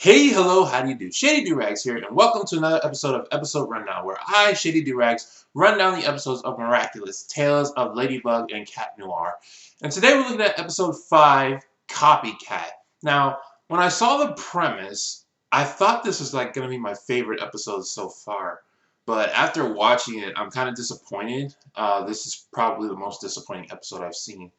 Hey, hello, how do you do? Shady Doorags here, and welcome to another episode of Episode Rundown, where I, Shady Doorags, run down the episodes of Miraculous, Tales of Ladybug and Cat Noir. And today we're looking at Episode 5, Copycat. Now, when I saw the premise, I thought this was going to be my favorite episode so far. But after watching it, I'm kind of disappointed. This is probably the most disappointing episode I've seen.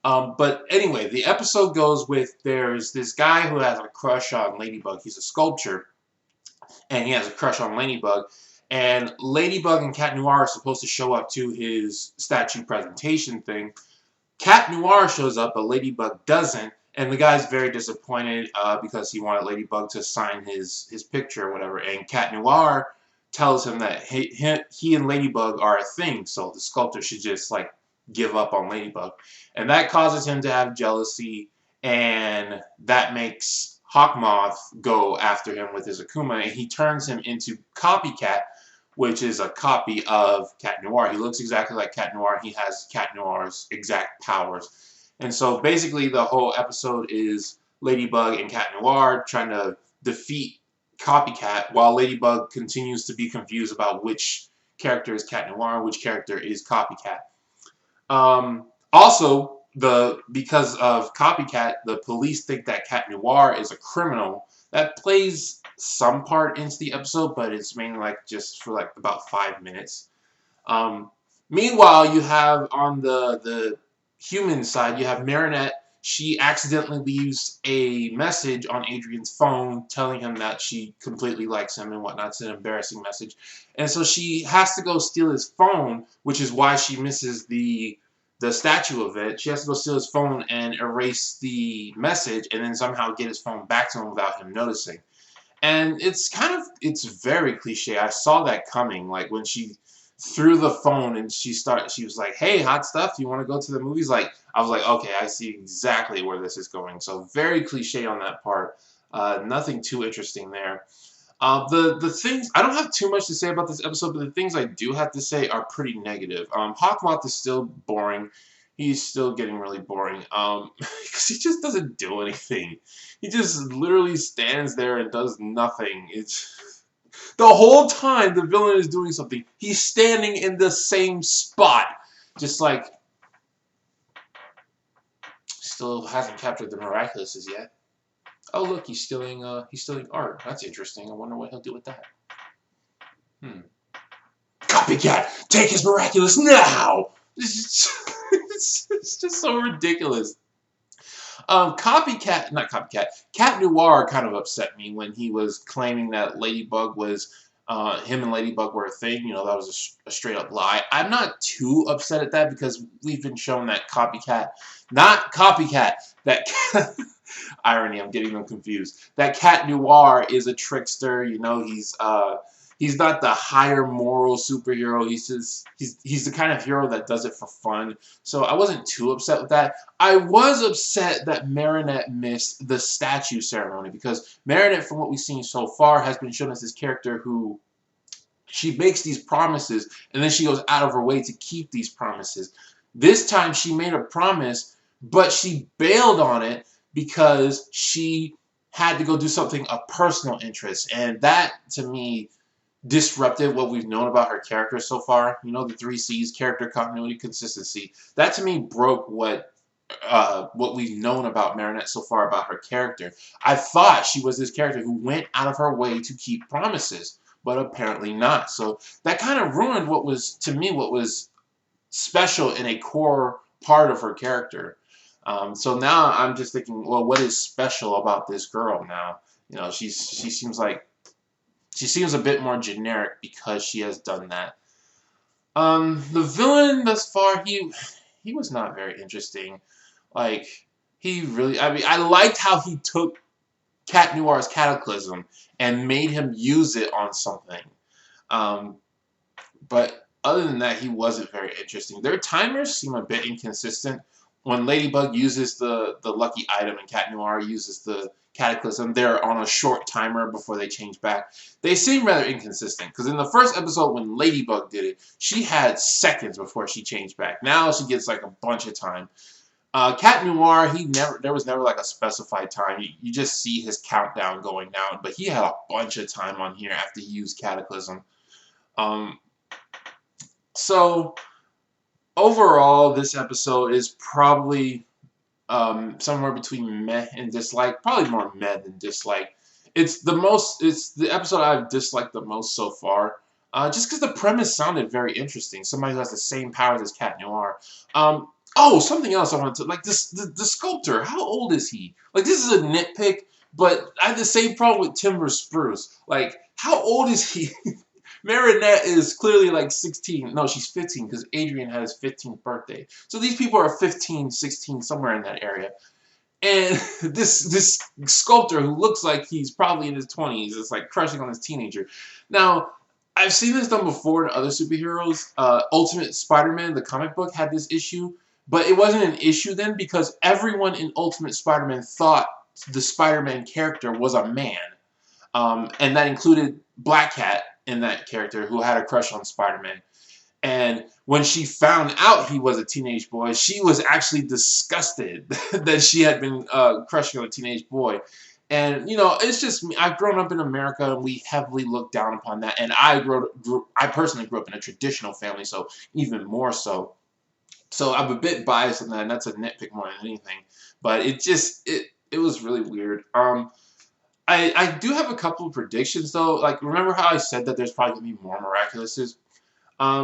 But anyway, the episode goes with there's this guy who has a crush on Ladybug. He's a sculptor, and he has a crush on Ladybug. And Ladybug and Cat Noir are supposed to show up to his statue presentation thing. Cat Noir shows up, but Ladybug doesn't. And the guy's very disappointed because he wanted Ladybug to sign his picture or whatever. And Cat Noir tells him that he and Ladybug are a thing, so the sculptor should just give up on Ladybug. And that causes him to have jealousy, and that makes Hawkmoth go after him with his Akuma, and he turns him into Copycat, which is a copy of Cat Noir. He looks exactly like Cat Noir. He has Cat Noir's exact powers. And so basically the whole episode is Ladybug and Cat Noir trying to defeat Copycat while Ladybug continues to be confused about which character is Cat Noir and which character is Copycat. Also, because of Copycat, the police think that Cat Noir is a criminal. That plays some part into the episode, but it's mainly just for about 5 minutes. Meanwhile, you have on the human side, you have Marinette. She accidentally leaves a message on Adrian's phone telling him that she completely likes him and whatnot. It's an embarrassing message. And so she has to go steal his phone, which is why she misses the statue event. She has to go steal his phone and erase the message and then somehow get his phone back to him without him noticing. And it's very cliche. I saw that coming. Like when she threw the phone and she was like, "Hey, hot stuff, you want to go to the movies?" I was like, okay, I see exactly where this is going. So very cliche on that part. Nothing too interesting there. The things, I don't have too much to say about this episode, but the things I do have to say are pretty negative. Hawkmoth is still boring. He's still getting really boring. Because he just doesn't do anything. He just literally stands there and does nothing. It's the whole time the villain is doing something, he's standing in the same spot. Just still hasn't captured the Miraculous yet. Oh look, he's stealing art. That's interesting. I wonder what he'll do with that. Copycat, take his Miraculous now! It's just so ridiculous. Not Copycat. Cat Noir kind of upset me when he was claiming that Ladybug was him and Ladybug were a thing. You know, that was a straight up lie. I'm not too upset at that because we've been shown that not Copycat, that irony, I'm getting them confused. That Cat Noir is a trickster. You know, he's not the higher moral superhero. He's the kind of hero that does it for fun. So I wasn't too upset with that. I was upset that Marinette missed the statue ceremony because Marinette, from what we've seen so far, has been shown as this character who she makes these promises and then she goes out of her way to keep these promises. This time she made a promise, but she bailed on it because she had to go do something of personal interest. And that, to me, disrupted what we've known about her character so far. You know, the 3 C's: character, continuity, consistency. That, to me, broke what we've known about Marinette so far about her character. I thought she was this character who went out of her way to keep promises, but apparently not. So that kind of ruined what was, to me, what was special in a core part of her character. So now I'm just thinking, well, what is special about this girl now? You know, she seems a bit more generic because she has done that. The villain thus far, he was not very interesting. I liked how he took Cat Noir's Cataclysm and made him use it on something. But other than that, he wasn't very interesting. Their timers seem a bit inconsistent. When Ladybug uses the lucky item and Cat Noir uses the Cataclysm, they're on a short timer before they change back. They seem rather inconsistent, because in the first episode when Ladybug did it, she had seconds before she changed back. Now she gets a bunch of time. Cat Noir, there was never like a specified time. You just see his countdown going down, but he had a bunch of time on here after he used Cataclysm. Um, so overall, this episode is probably somewhere between meh and dislike. Probably more meh than dislike. It's the episode I've disliked the most so far. Just because the premise sounded very interesting. Somebody who has the same powers as Cat Noir. Oh, something else I wanted to like the sculptor. How old is he? Like this is a nitpick, but I had the same problem with Timber Spruce. Like how old is he? Marinette is clearly like 16. No, she's 15 because Adrian had his 15th birthday. So these people are 15, 16, somewhere in that area. And this sculptor who looks like he's probably in his 20s is like crushing on this teenager. Now, I've seen this done before in other superheroes. Ultimate Spider-Man, the comic book, had this issue. But it wasn't an issue then because everyone in Ultimate Spider-Man thought the Spider-Man character was a man. And that included Black Cat in that character who had a crush on Spider-Man. And when she found out he was a teenage boy, she was actually disgusted that she had been crushing on a teenage boy. And, you know, it's just me. I've grown up in America, and we heavily look down upon that. And I personally grew up in a traditional family, so even more so. So I'm a bit biased on that, and that's a nitpick more than anything. But it was really weird. I do have a couple of predictions, though. Like, remember how I said that there's probably going to be more Miraculouses?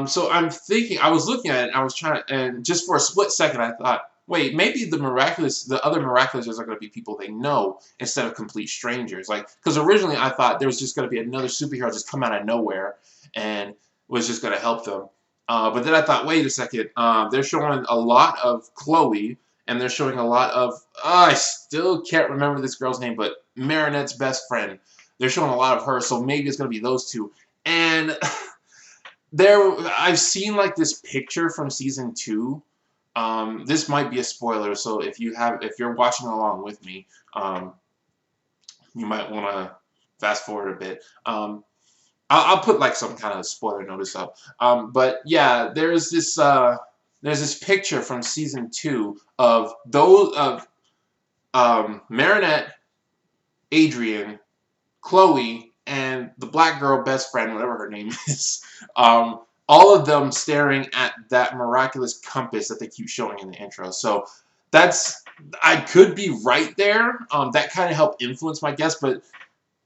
So I'm thinking, I was looking at it, and I was trying to, and just for a split second, I thought, wait, maybe the other Miraculouses are going to be people they know instead of complete strangers. Like, because originally I thought there was just going to be another superhero just come out of nowhere and was just going to help them. But then I thought, wait a second, they're showing a lot of Chloe, and they're showing a lot of, I still can't remember this girl's name, but Marinette's best friend. They're showing a lot of her, so maybe it's going to be those two. And I've seen like this picture from season 2. This might be a spoiler, so if you're watching along with me, you might want to fast forward a bit. I'll put like some kind of spoiler notice up. But yeah, there's this picture from season 2 of Marinette, Adrian, Chloe, and the black girl best friend, whatever her name is, all of them staring at that miraculous compass that they keep showing in the intro. So I could be right there. That kind of helped influence my guess, but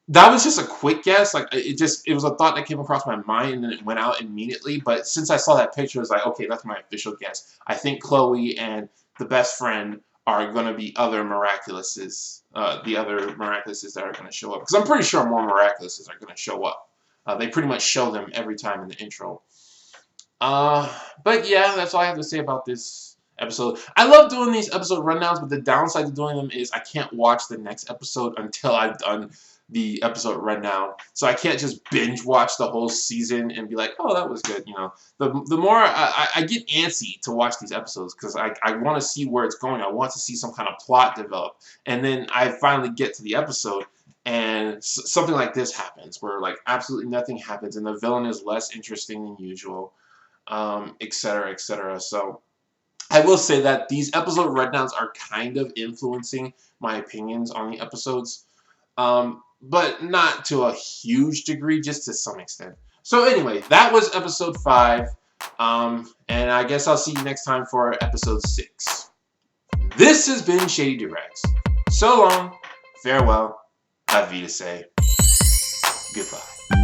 that was just a quick guess. Like it was a thought that came across my mind and then it went out immediately. But since I saw that picture, I was like, okay, that's my official guess. I think Chloe and the best friend are going to be other Miraculouses, the other Miraculouses that are going to show up. Because I'm pretty sure more Miraculouses are going to show up. They pretty much show them every time in the intro. But yeah, that's all I have to say about this episode. I love doing these episode rundowns, but the downside to doing them is I can't watch the next episode until I've done the episode rundown. So I can't just binge watch the whole season and be like, oh, that was good. You know, the more I get antsy to watch these episodes because I want to see where it's going. I want to see some kind of plot develop. And then I finally get to the episode and something like this happens where like absolutely nothing happens and the villain is less interesting than usual, etc., etc. So I will say that these episode rundowns are kind of influencing my opinions on the episodes. But not to a huge degree, just to some extent. So anyway, that was episode 5. And I guess I'll see you next time for episode 6. This has been Shady Doorags. So long, farewell, Auf Wiedersehen, goodbye.